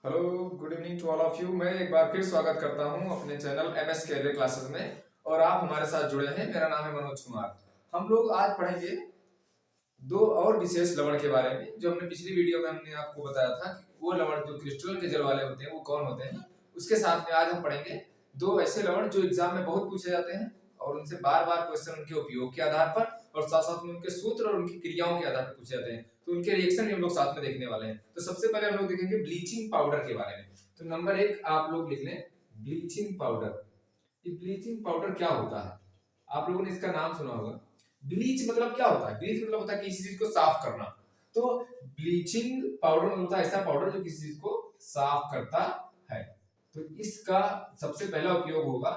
Hello, good evening to all of you. मैं एक बार फिर स्वागत करता हूं अपने चैनल एमएस कैरियर क्लासेस में और आप हमारे साथ जुड़े हैं। मेरा नाम है मनोज कुमार। हम लोग आज पढ़ेंगे दो और विशेष लवण के बारे में। जो हमने पिछली वीडियो में हमने आपको बताया था कि वो लवण जो क्रिस्टल के जल वाले होते हैं वो कौन होते हैं। उसके साथ में आज हम पढ़ेंगे दो ऐसे लवण जो एग्जाम में बहुत पूछे जाते हैं और उनसे बार बार क्वेश्चन उनके उपयोग के आधार पर और साथ साथ में उनके सूत्र और उनकी क्रियाओं के आधार पर पूछे जाते हैं। तो उनके रिएक्शन भी हम लोग साथ में देखने वाले हैं। तो सबसे पहले हम लोग देखेंगे ब्लीचिंग पाउडर के बारे में। तो नंबर एक आप लोग लिख लें, ब्लीचिंग पाउडर। ये ब्लीचिंग पाउडर क्या होता है? आप लोगों ने इसका नाम सुना होगा। ब्लीच मतलब क्या होता है? ब्लीच मतलब होता है किसी चीज को साफ करना। तो ब्लीचिंग पाउडर मतलब होता है ऐसा पाउडर जो किसी चीज को साफ करता है। तो इसका सबसे पहला उपयोग होगा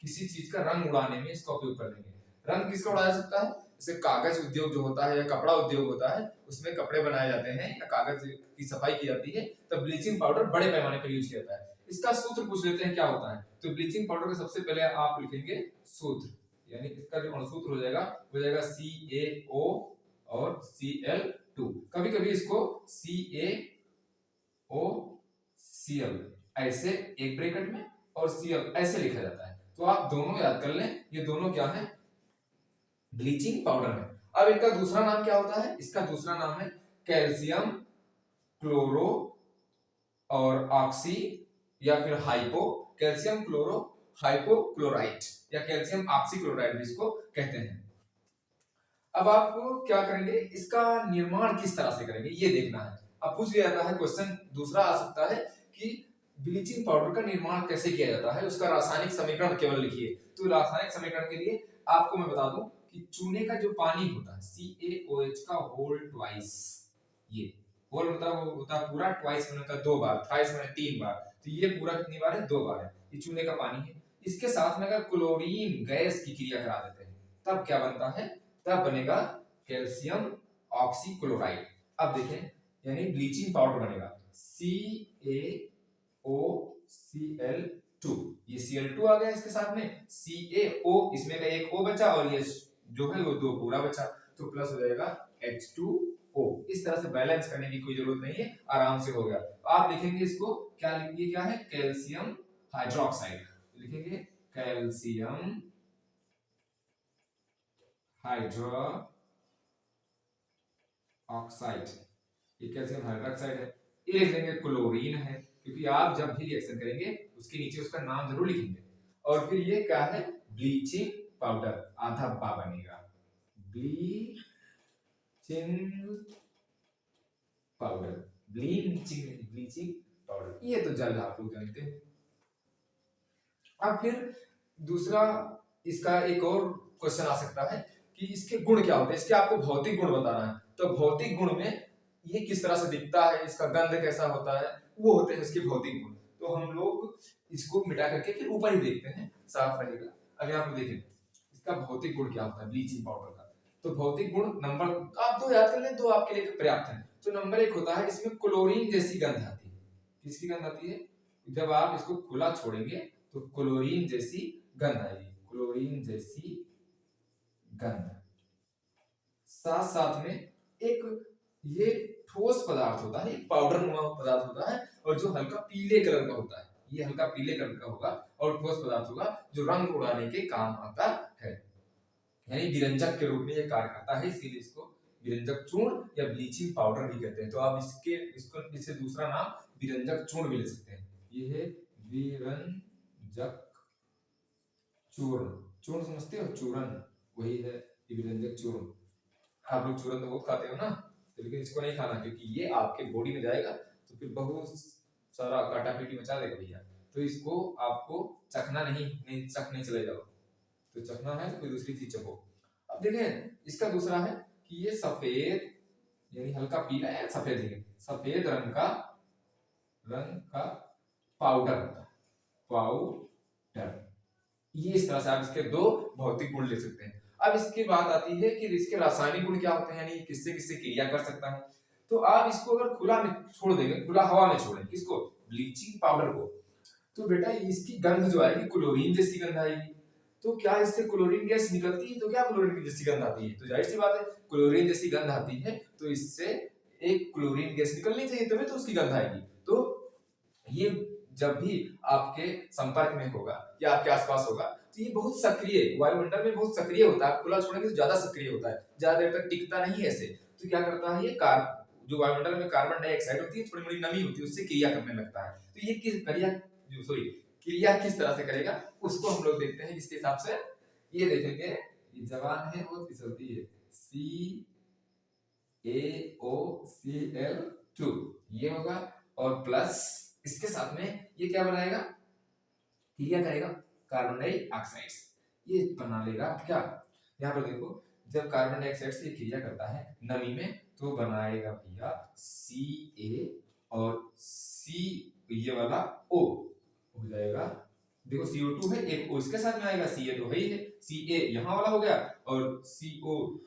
किसी चीज का रंग उड़ाने में। इसका उपयोग कर लेंगे। रंग किसका उड़ाया जा सकता है? जैसे कागज उद्योग जो होता है या कपड़ा उद्योग होता है, उसमें कपड़े बनाए जाते हैं या कागज की सफाई की जाती है, तो ब्लीचिंग पाउडर बड़े पैमाने पर यूज किया जाता है। इसका सूत्र पूछ लेते हैं क्या होता है। तो ब्लीचिंग पाउडर का सबसे पहले आप लिखेंगे सूत्र, यानी इसका जो अणुसूत्र हो जाएगा CaO और Cl2। कभी कभी इसको CaOCl ऐसे एक ब्रैकेट में और Cl ऐसे लिखा जाता है। तो आप दोनों याद कर लें, ये दोनों क्या है? ब्लीचिंग पाउडर है। अब इनका दूसरा नाम क्या होता है? इसका दूसरा नाम है कैल्शियम क्लोरो और ऑक्सी या फिर हाइपो, कैल्शियम क्लोरो हाइपोक्लोराइट या कैल्शियम ऑक्सीक्लोराइड भी इसको कहते हैं। अब आप क्या करेंगे, इसका निर्माण किस तरह से करेंगे ये देखना है। अब पूछ लिया जाता है क्वेश्चन दूसरा आ सकता है कि ब्लीचिंग पाउडर का निर्माण कैसे किया जाता है, उसका रासायनिक समीकरण केवल लिखिए। तो रासायनिक समीकरण के लिए आपको मैं बता दूं कि चूने का जो पानी होता है CaOH का होल ट्वाइस, ये होल मतलब होता है पूरा, ट्वाइस मतलब दो बार, थ्राइस मतलब तीन बार। तो ये पूरा कितनी बार है? दो बार है। ये चूने का पानी है। इसके साथ में अगर क्लोरीन गैस की क्रिया करा देते हैं तब क्या बनता है? तब बनेगा कैल्शियम ऑक्सीक्लोराइड। अब देखें, यानी ब्लीचिंग पाउडर बनेगा CaOCl2। ये Cl2 आ गया इसके साथ में, CaO इसमें का एक O बचा और ये जो है वो दो पूरा बचा, तो प्लस हो जाएगा H2O। इस तरह से बैलेंस करने की कोई जरूरत नहीं है, आराम से हो गया। तो आप लिखेंगे इसको क्या, लिखिए क्या है? Calcium hydroxide. लिखेंगे कैल्शियम हाइड्रो ऑक्साइड, ये कैल्शियम हाइड्रोक्साइड है। ये लिख लेंगे क्लोरीन है, क्योंकि आप जब भी रिएक्शन करेंगे उसके नीचे उसका नाम जरूर लिखेंगे। और फिर ये क्या है? ब्लीचिंग पाउडर, आधा बा बनेगा bleaching powder. Bleaching bleaching powder, ये तो जल्द आप लोग जानते हैं। अब फिर दूसरा इसका एक और क्वेश्चन आ सकता है कि इसके गुण क्या होते हैं, इसके आपको भौतिक गुण बताना है। तो भौतिक गुण में ये किस तरह से दिखता है, इसका गंध कैसा होता है, वो होते हैं इसके भौतिक गुण। तो हम लोग इसको मिटा करके फिर ऊपर ही देखते हैं, साफ रहेगा। अब यहाँ पे देखें इसका भौतिक गुण क्या होता है ब्लीचिंग पाउडर का। तो भौतिक गुण नंबर आप दो याद कर लें, दो आपके लिए पर्याप्त है। तो नंबर एक होता है इसमें क्लोरीन जैसी गंध आती है। किसकी गंध आती है? जब आप इसको खुला छोड़ेंगे तो क्लोरीन जैसी गंध आएगी, क्लोरीन जैसी गंध। साथ साथ में एक ये ठोस पदार्थ होता है, पाउडर नुमा पदार्थ होता है और जो हल्का पीले कलर का होता है। ये हल्का पीले कलर का होगा और ठोस पदार्थ होगा जो रंग उड़ाने के काम आता है, यानी विरंजक के रूप में ये कार्य करता है। इसीलिए इसको विरंजक चूर्ण या ब्लीचिंग पाउडर भी कहते हैं। तो आप इससे दूसरा नाम विरंजक चूर्ण भी ले सकते हैं। ये है विरंजक चूर्ण। चूर्ण समझते हो? चूर्ण वही है, विरंजक चूर्ण। आप लोग चूर्ण तो बहुत खाते हो ना, तो लेकिन इसको नहीं खाना, क्योंकि ये आपके बॉडी में जाएगा तो फिर बहुत सारा काटा पीटी मचा देगा भैया। तो इसको आपको चखना नहीं चख नहीं चले जाओ। तो चखना है तो कोई दूसरी चीज चखो। अब देखें इसका दूसरा है कि ये सफेद, यानी हल्का पीला या सफेद है, सफेद रंग का पाउडर होता है, पाउडर। ये इस तरह से आप इसके दो भौतिक गुण ले सकते हैं। अब इसकी बात आती है कि इसके रासायनिक गुण क्या होते हैं, यानी किससे किससे क्रिया कर सकता है। तो आप इसको अगर खुला में छोड़ देंगे, खुला हवा में छोड़ेंगे, किसको? ब्लीचिंग पाउडर को, तो बेटा इसकी गंध जो आएगी क्लोरीन जैसी गंध आएगी। तो क्या इससे क्लोरीन गैस निकलती है? तो क्या क्लोरीन जैसी गंध आती है? तो जाहिर सी बात है क्लोरीन जैसी गंध आती है, तो इससे एक क्लोरीन गैस निकलनी चाहिए तभी तो उसकी गंध आएगी। तो ये जब भी आपके संपर्क में होगा या आपके आसपास होगा तो ये बहुत सक्रिय, वायुमंडल में बहुत सक्रिय होता है। खुला छोड़ेंगे तो ज्यादा सक्रिय होता है, ज्यादा देर तक टिकता नहीं है ऐसे। तो क्या करता है, ये जो वायुमंडल में कार्बन डाइऑक्साइड होती है, थोड़ी बड़ी नमी होती है, उससे क्रिया करने लगता है। तो ये क्रिया किस तरह से करेगा उसको हम लोग देखते हैं। इसके हिसाब से ये देखेंगे, ये जवान है वो फिसलती है, CaOCl2 ये होगा, और प्लस इसके साथ में ये क्या बनाएगा, क्रिया करेगा कार्बन डाइऑक्साइड, ये बना लेगा क्या, यहाँ पर देखो जब कार्बन डाइऑक्साइड से क्रिया करता है नमी में तो बनाएगा भैया Ca और C ये वाला O हो जाएगा। देखो CO2 है, एक O इसके साथ में आएगा, Ca तो है ही है, Ca यहाँ वाला हो गया और CO2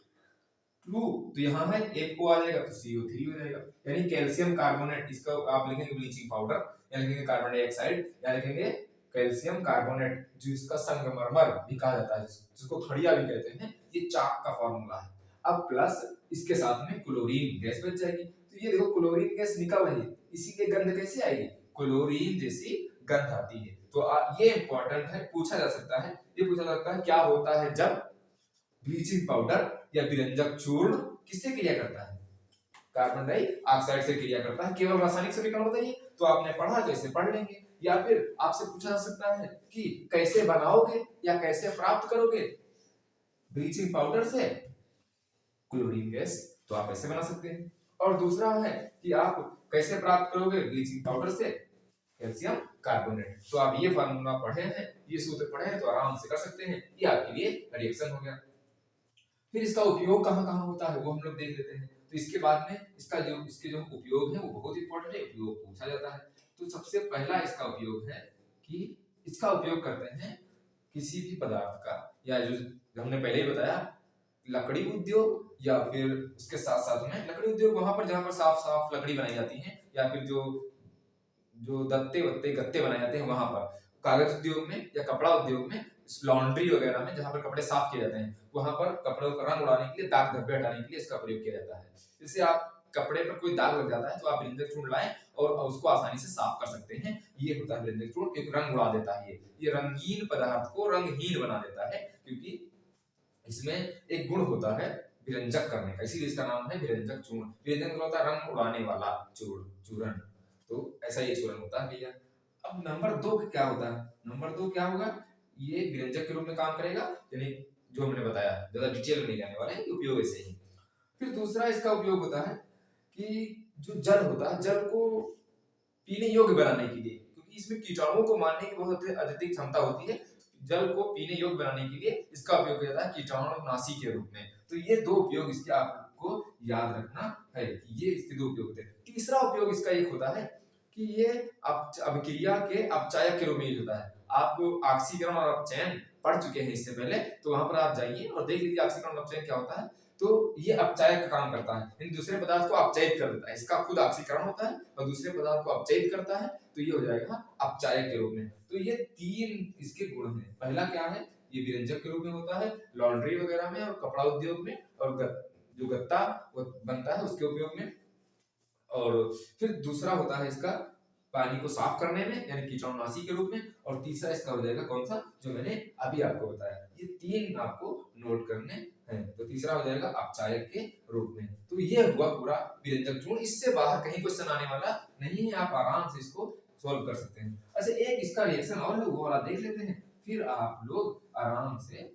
तो यहाँ है, एक O आ जाएगा तो CO3 हो जाएगा। यानी कैल्शियम कार्बोनेट, इसका आप लिखेंगे ब्लीचिंग पाउडर या लिखेंगे कार्बन डाइऑक्साइड या लिखेंगे कैल्शियम कार्बोनेट, जो इसका संगमरमर भी कहा जाता है, जिसको खड़िया भी कहते हैं, ये चाक का फॉर्मूला है। अब प्लस इसके साथ में क्लोरीन गैस बच जाएगी। तो ये देखो क्लोरीन गैस निकल रही है, इसीलिए गंध कैसे आएगी, क्लोरीन जैसी गंध आती है। तो ये इंपॉर्टेंट है, पूछा जा सकता है, ये पूछा जा सकता है क्या होता है जब ब्लीचिंग पाउडर या विरंजक चूर्ण किससे क्रिया करता है, कार्बन डाइऑक्साइड से क्रिया करता है। केवल रासायनिक समीकरण बताइए तो आपने पढ़ा तो इसे पढ़ लेंगे, या फिर आपसे पूछा जा सकता है कि कैसे बनाओगे या कैसे प्राप्त करोगे ब्लीचिंग पाउडर से क्लोरीन गैस, तो आप ऐसे बना सकते हैं। और दूसरा है कि आप कैसे प्राप्त करोगे ब्लीचिंग पाउडर से कैल्शियम कार्बोनेट, तो आप ये फार्मूला पढ़े हैं, ये सूत्र पढ़े हैं तो आराम से कर सकते हैं, ये आपके लिए रिएक्शन हो गया। फिर इसका उपयोग कहाँ-कहाँ होता है वो हम लोग देख लेते हैं। तो इसके बाद में इसके जो उपयोग है वो बहुत इंपॉर्टेंट है, उपयोग पूछा जाता है। तो सबसे पहला इसका उपयोग है कि इसका उपयोग करते हैं किसी भी पदार्थ का, या जो हमने पहले ही बताया लकड़ी उद्योग, या फिर उसके साथ साथ में लकड़ी उद्योग वहां पर जहां पर साफ साफ लकड़ी बनाई जाती है, या फिर जो जो दत्ते वत्ते गत्ते बनाए जाते हैं वहां पर, कागज उद्योग में या कपड़ा उद्योग में, लॉन्ड्री वगैरह में जहां पर कपड़े साफ किए जाते हैं, वहां पर कपड़ों का रंग उड़ाने के लिए, दाग धब्बे हटाने के लिए इसका प्रयोग किया जाता है। जैसे आप कपड़े पर कोई दाग लग जाता है तो आप विरंजक चूर्ण लाएं और उसको आसानी से साफ कर सकते हैं। ये होता है विरंजक चूर्ण, एक रंग उड़ा देता है, ये रंगीन पदार्थ को रंगहीन बना देता है, क्योंकि इसमें एक गुण होता है विरंजक करने का, इसीलिए इसका नाम है विरंजक चूर्ण। विरंजक मतलब होता है रंग उड़ाने वाला चूर्ण, तो ऐसा ये चूर्ण होता है भैया। अब नंबर 2 क्या होता है, नंबर 2 क्या होगा, ये विरंजक के रूप में काम करेगा, यानी जो हमने बताया, ज्यादा डिटेल में नहीं जाने वाले हैं, उपयोग ऐसे ही। फिर दूसरा इसका उपयोग होता है कि जो जल होता है, जल को पीने योग्य बनाने के लिए, क्योंकि इसमें कीटाणुओं को मारने की बहुत अधिक क्षमता होती है, जल को पीने योग्य बनाने के लिए इसका उपयोग किया जाता है कीटाणुनाशी के रूप में। तो ये दो उपयोग इसके आपको याद रखना है, ये इसके दो उपयोग होते हैं। तीसरा उपयोग इसका एक होता है कि ये अभिक्रिया के अपचायक के रूप में यूज होता है। आप ऑक्सीकरण और अपचयन पढ़ चुके हैं इससे पहले, तो वहां पर आप जाइए और देख लीजिए ऑक्सीकरण और अपचयन क्या होता है। तो ये अपचायक का काम करता है, इन दूसरे पदार्थ को अपचयित कर देता है, इसका खुद ऑक्सीकरण होता है और दूसरे पदार्थ को अपचयित करता है, तो ये हो जाएगा अपचायक के रूप में। तो ये तीन इसके गुण हैं। पहला क्या है, ये विरंजक के रूप में होता है लॉन्ड्री वगैरह में और कपड़ा उद्योग में, और जो गत्ता वो बनता है उसके उपयोग में। और फिर दूसरा होता है इसका पानी को साफ करने में, यानी कीटाणुनाशी के रूप में। और तीसरा इसका हो जाएगा कौन सा, जो मैंने अभी आपको बताया। ये तीन आपको नोट करने हैं। तो तीसरा हो जाएगा अपचायक के रूप में। तो ये हुआ पूरा विरंजक चूर्ण, इससे बाहर कहीं क्वेश्चन आने वाला नहीं है, आप आराम से इसको सॉल्व कर सकते हैं। अच्छा, एक इसका रिएक्शन और है, वो वाला देख लेते हैं, फिर आप लोग आराम से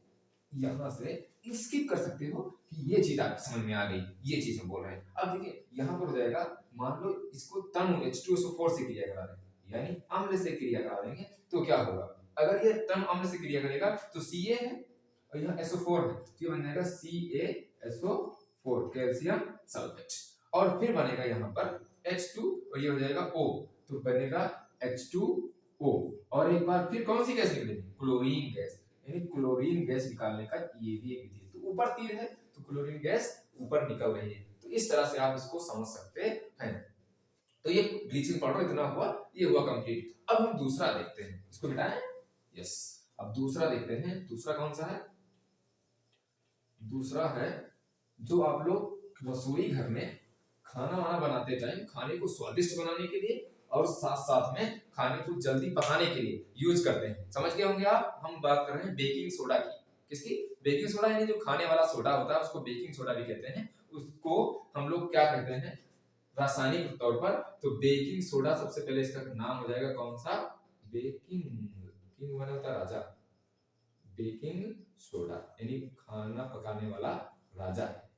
यहाँ से स्किप कर सकते हो कि ये चीज आपको समझ में आ गई, ये चीज हम बोल रहे हैं। अब देखिए यहाँ पर हो जाएगा, मान लो इसको तनु H2SO4 से क्रिया करा दें, यानी अम्ल से क्रिया करा देंगे, तो क्या होगा, अगर ये तनु अम्ल से क्रिया करेगा तो Ca है और यहाँ SO4 है, तो ये बन जाएगा CaSO4 कैल्शियम सल्फेट, और फिर बनेगा यहाँ पर H2 और ये हो जाएगा O, तो बनेगा H2O। और एक बार फिर कौन सी गैस निकलेगी, क्लोरीन गैस, यानी क्लोरीन गैस निकालने का ये भी एक विधि है। तो ऊपर तीर है तो क्लोरीन गैस ऊपर निकल रही है, तो इस तरह से आप इसको समझ सकते हैं। तो ये ब्लीचिंग पाउडर इतना हुआ, ये हुआ कंप्लीट। अब हम दूसरा देखते हैं, इसको मिटाएं, यस। अब दूसरा देखते हैं, दूसरा कौन सा है, दूसरा है जो आप लोग रसोई घर में खाना वाना बनाते टाइम खाने को स्वादिष्ट बनाने के लिए और साथ साथ में खाने को जल्दी पकाने के लिए यूज करते हैं। समझ गए होंगे आप। हम बात कर रहे हैं बेकिंग सोडा की। किसकी? बेकिंग सोडा, यानी जो खाने वाला सोडा होता है उसको बेकिंग सोडा भी कहते हैं। उसको हम लोग क्या कहते हैं रासायनिक तौर पर? तो बेकिंग सोडा सबसे पहले इसका नाम हो जाएगा कौन सा? बेकिंग, किंग माने होता है राजा, बेकिंग सोडा यानी खाना पकाने वाला राजा है।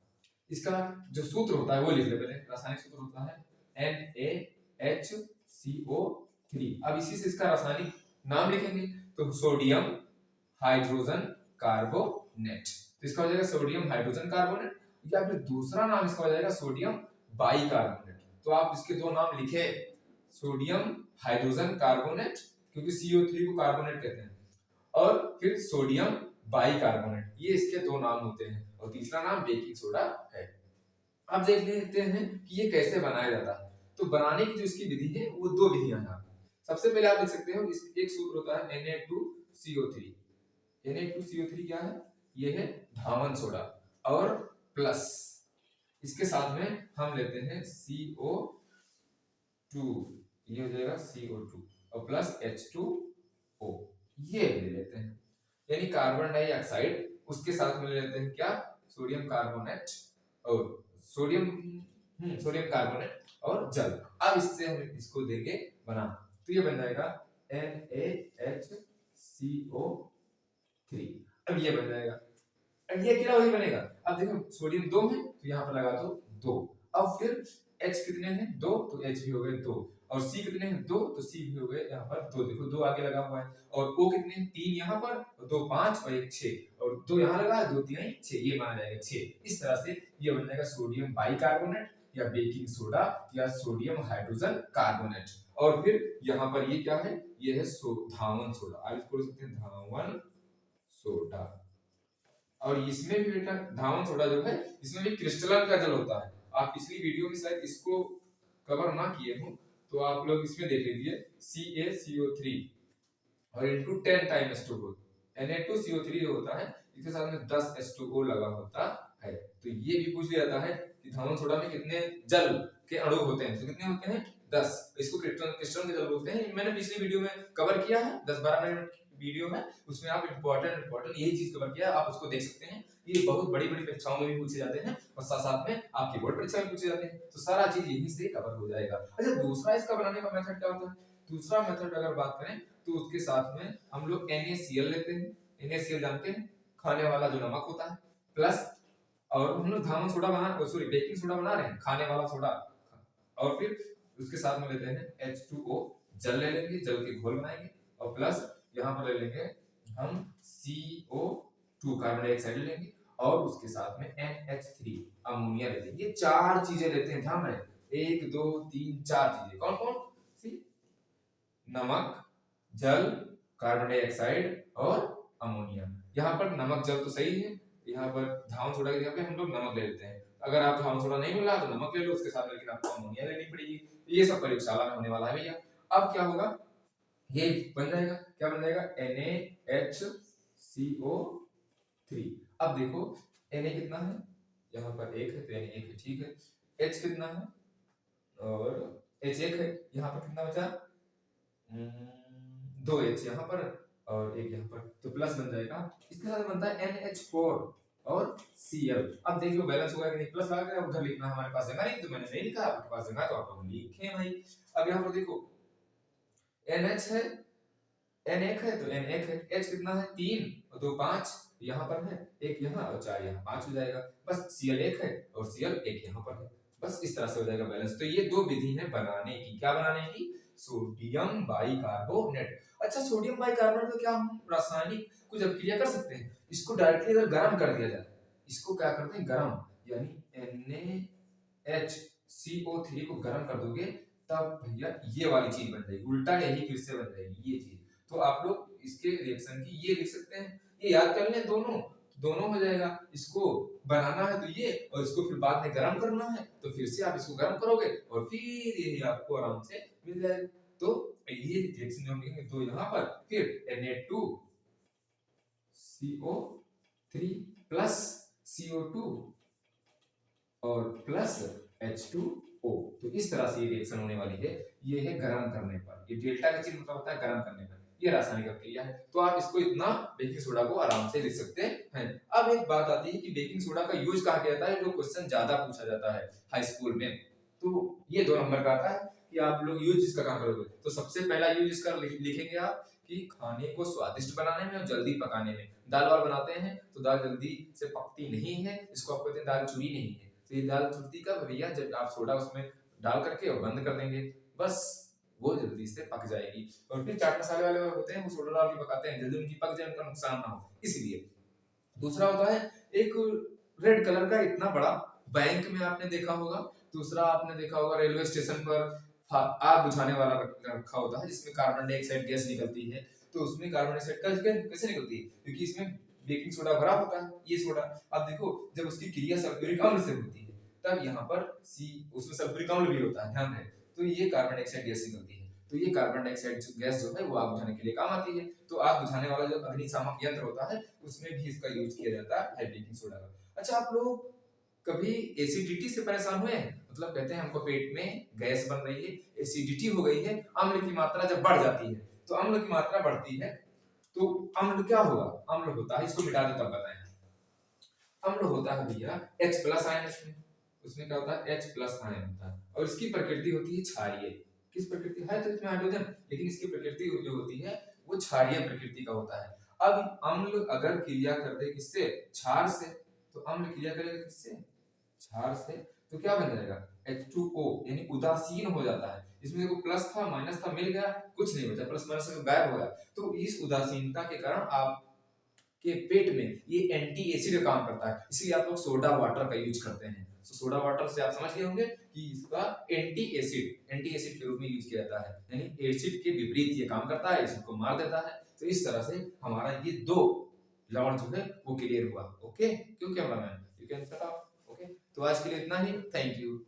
इसका जो सूत्र होता है वो लिख ले पहले। रासायनिक सूत्र होता है NaHCO3। अब इसी से इसका रासायनिक नाम लिखेंगे तो सोडियम हाइड्रोजन कार्बोनेट। तो इसका हो जाएगा सोडियम हाइड्रोजन कार्बोनेट, या फिर दूसरा नाम इसका हो जाएगा सोडियम बाइकार्बोनेट। तो आप इसके दो नाम लिखे, सोडियम हाइड्रोजन कार्बोनेट क्योंकि CO3 को कार्बोनेट कहते हैं, और फिर सोडियम बाइकार्बोनेट, ये इसके दो नाम होते हैं। और तीसरा नाम बेकिंग सोडा है। अब देख लेते हैं कि ये कैसे बनाया जाता है। तो बनाने की जो इसकी विधि है वो दो विधियां हैं। सबसे पहले आप देख सकते हो एक सूत्र होता है Na2CO3। Na2CO3 क्या है? ये है धावन सोडा, और प्लस इसके साथ में हम लेते हैं CO2, ये हो जाएगा CO2 और प्लस H2O, ये ले लेते हैं, यानी कार्बन डाइऑक्साइड। उसके साथ में ले लेते हैं क्या? सोडियम कार्बोनेट और सोडियम कार्बोनेट और जल। अब इससे हम इसको देंगे बना, तो ये बन जाएगा NaHCO3। अब ये बन जाएगा, अब ये अकेला वही बनेगा। अब देखो सोडियम 2 है तो यहाँ पर लगा दो 2। अब फिर H कितने हैं? 2, तो H भी हो गए 2, और C कितने हैं? 2, तो C भी हो गए यहाँ पर 2। देखो 2 आगे लगा हुआ है। और O कितने हैं? 3 यहाँ पर, 2 5 और 1 6, और 2 यहाँ लगा है, 2 3 6, ये माना जाएगा 6। इस तरह से ये बन जाएगा सोडियम बाइकार्बोनेट या बेकिंग सोडा या सोडियम हाइड्रोजन कार्बोनेट। और फिर यहाँ पर ये क्या है? ये है धावन सोडा। आप इसको बोल सकते हैं धावन सोडा। और इसमें भी बेटा धावन सोडा जो है इसमें भी क्रिस्टलन का जल होता है। आप पिछली वीडियो में शायद इसको कवर ना किए हो तो आप लोग इसमें देख लीजिए CaCO3 और इनटू 10 टाइम H2O। Na2CO3 जो होता है इसके साथ में 10 H2O लगा होता है। तो ये भी पूछ लिया जाता है कि धावन सोडा में कितने जल के अणु होते हैं? तो कितने होते हैं? 10। इसको क्रिस्टलन के जल बोलते हैं। मैंने पिछली वीडियो में कवर किया है, 10-12 मिनट वीडियो है, उसमें आप इंपॉर्टेंट यही चीज कवर किया, आप उसको देख सकते हैं। ये बहुत बड़ी बड़ी परीक्षाओं में भी पूछे जाते हैं और साथ साथ में आपकी बोर्ड परीक्षा में पूछे जाते हैं। तो सारा चीज यहीं से कवर हो जाएगा। अच्छा, दूसरा इसका बनाने का मेथड क्या होता है? दूसरा मेथड अगर बात करें तो उसके साथ में हम लोग NaCl लेते हैं। NaCl जानते हैं, खाने वाला जो नमक होता है, प्लस और हम लोग धावन सोडा बना सॉरी बेकिंग सोडा बना रहे हैं, खाने वाला सोडा, और फिर उसके साथ में लेते हैं H2O, जल ले लेंगे, जल के घोल बनाएंगे, और प्लस यहाँ पर ले लेंगे हम CO2 कार्बन डाइऑक्साइड ले लेंगे, और उसके साथ में NH3 अमोनिया ले लेंगे। ये चार चीजें लेते हैं, ध्यान रहे, 1 2 3 4 चीजें। कौन कौन सी? नमक, जल, कार्बन डाइऑक्साइड और अमोनिया। यहाँ पर नमक जल तो सही है, यहाँ पर धावन सोडा की जगह पे हम लोग नमक ले लेते हैं। अगर आप धावन सोडा नहीं मिल रहा तो नमक ले लो उसके साथ में, लेकिन आपको अमोनिया लेनी पड़ेगी। ये सब प्रयोगशाला में होने वाला है भैया। अब क्या होगा? ये बन जाएगा, क्या बन जाएगा? NaHCO3। अब देखो Na कितना है? यहाँ पर 1 है तो Na 1 है, ठीक है। H कितना है? और H 1 है, यहाँ पर कितना बचा? 2 H यहाँ पर और 1 यहाँ पर, तो प्लस बन जाएगा। इसके साथ बनता है NH4 और Cl। अब देख लो बैलेंस होगा कि नहीं, प्लस लगा के उधर लिखना, हमारे पास जगह नहीं तो मैंने नहीं लिखा, आपके पास जगह तो आप लोग लिखे भाई। अब यहाँ पर देखो NH है, N1 है तो N1 है, H कितना है? 3 और 2 5, यहाँ पर है 1 यहाँ और 4 यहाँ, 5 हो जाएगा। बस Cl 1 है और Cl 1 यहाँ पर है, बस इस तरह से हो जाएगा बैलेंस। तो ये दो विधि है बनाने की। क्या बनाने की? Sodium bicarbonate. अच्छा, सोडियम बाइकार्बोनेट को क्या हम रासायनिक कुछ अभिक्रिया कर सकते हैं? इसको डायरेक्टली अगर गर्म कर दिया जाए, इसको क्या करते हैं? गर्म, यानी NaHCO3 को गर्म कर दोगे तब भैया ये वाली चीज बन जाएगी, उल्टा यही फिर से बन जाएगी ये चीज। तो आप लोग इसके रिएक्शन की ये लिख सकते हैं, ये याद कर लें, दोनों हो जाएगा। इसको बनाना है तो ये, और इसको फिर बाद में गर्म करना है तो फिर से आप इसको गर्म करोगे और फिर ये आपको आराम से मिल जाएगा। तो ये रिएक्शन जो हम लिखेंगे तो यहाँ पर फिर Na2CO3 प्लस CO2 और प्लस H2O ओ। तो इस तरह से ये रिएक्शन होने वाली है। ये है गर्म करने पर, ये डेल्टा का चिन्ह मतलब होता है गर्म करने पर। ये रासायनिक अभिक्रिया है। तो आप इसको इतना बेकिंग सोडा को आराम से लिख सकते हैं। अब एक बात आती है कि बेकिंग सोडा का यूज कहाँ किया जाता है, जो क्वेश्चन ज्यादा पूछा जाता है हाई स्कूल में। तो ये 2 नंबर का आता है कि आप लोग यूज इसका कहाँ करोगे। तो सबसे पहला यूज इसका लिखेंगे आप कि खाने को स्वादिष्ट बनाने में और जल्दी पकाने में। दाल वाल बनाते हैं तो दाल जल्दी से पकती नहीं है, इसको आप कहते हैं दाल चूरी नहीं है। तो ये दाल चुरती कब भैया, जब आप सोडा उसमें डाल करके और बंद कर देंगे, बस वो जल्दी से पक जाएगी। और फिर चाट मसाले वाले होते हैं, वो सोडा डाल के पकाते हैं, जल्दी उनकी पक जाए, उनका नुकसान ना हो इसलिए। दूसरा होता है एक रेड कलर का इतना बड़ा, बैंक में आपने देखा होगा। दूसरा आपने देखा होगा रेलवे स्टेशन पर आग बुझाने वाला रखा होता है, जिसमें कार्बन डाइऑक्साइड गैस निकलती है। तो उसमें कार्बन डाइऑक्साइड गैस कैसे निकलती है, क्योंकि इसमें बेकिंग सोडा भरा होता है। ये सोडा आप देखो, जब उसकी क्रिया सल्फ्यूरिक अम्ल से होती है, तब यहाँ पर सी उसमें सल्फ्यूरिक अम्ल भी होता है, ध्यान रहे। तो ये कार्बन डाइऑक्साइड गैस निकलती है। तो ये कार्बन डाइऑक्साइड गैस जो है वो आग बुझाने के लिए काम आती है। तो आग बुझाने वाला जो अग्निशामक यंत्र होता है, उसमें भी इसका यूज किया जाता है बेकिंग सोडा का। अच्छा, आप लोग कभी एसिडिटी से परेशान हुए हैं? मतलब कहते हैं हमको पेट में गैस बन रही है, एसिडिटी हो गई है, अम्ल की मात्रा जब बढ़ जाती है, तो अम्ल की मात्रा बढ़ती है तो अम्ल क्या होगा, अम्ल होता है, इसको मिटा दे तब बताएं। अम्ल होता है भैया H प्लस आयन, उसमें क्या होता है H प्लस आयन होता है, और इसकी प्रकृति होती है क्षारीय। किस प्रकृति है, तो इसमें हाइड्रोजन, लेकिन इसकी प्रकृति जो होती है वो क्षारीय प्रकृति का होता है। अब अम्ल अगर क्रिया कर दे किससे, क्षार से, तो अम्ल क्रिया करेगा किससे, क्षार से, तो क्या बन जाएगा H2O, यानी उदासीन हो जाता है। इसमें देखो प्लस था माइनस था, मिल गया, कुछ नहीं बचा, प्लस माइनस गायब हो गया। तो इस उदासीनता के कारण आप के पेट में ये एंटी एसिड काम करता है, इसलिए आप लोग सोडा वाटर का यूज करते हैं। तो सोडा वाटर से आप समझ गए होंगे कि इसका एंटी एसिड के रूप में यूज किया जाता है, यानी एसिड के विपरीत ये काम करता है, एसिड को मार देता है। तो इस तरह से हमारा ये 2 लवण जो है वो क्लियर हुआ। ओके, क्यों cameraman, you can shut off. Okay, तो आज के लिए इतना ही, थैंक यू।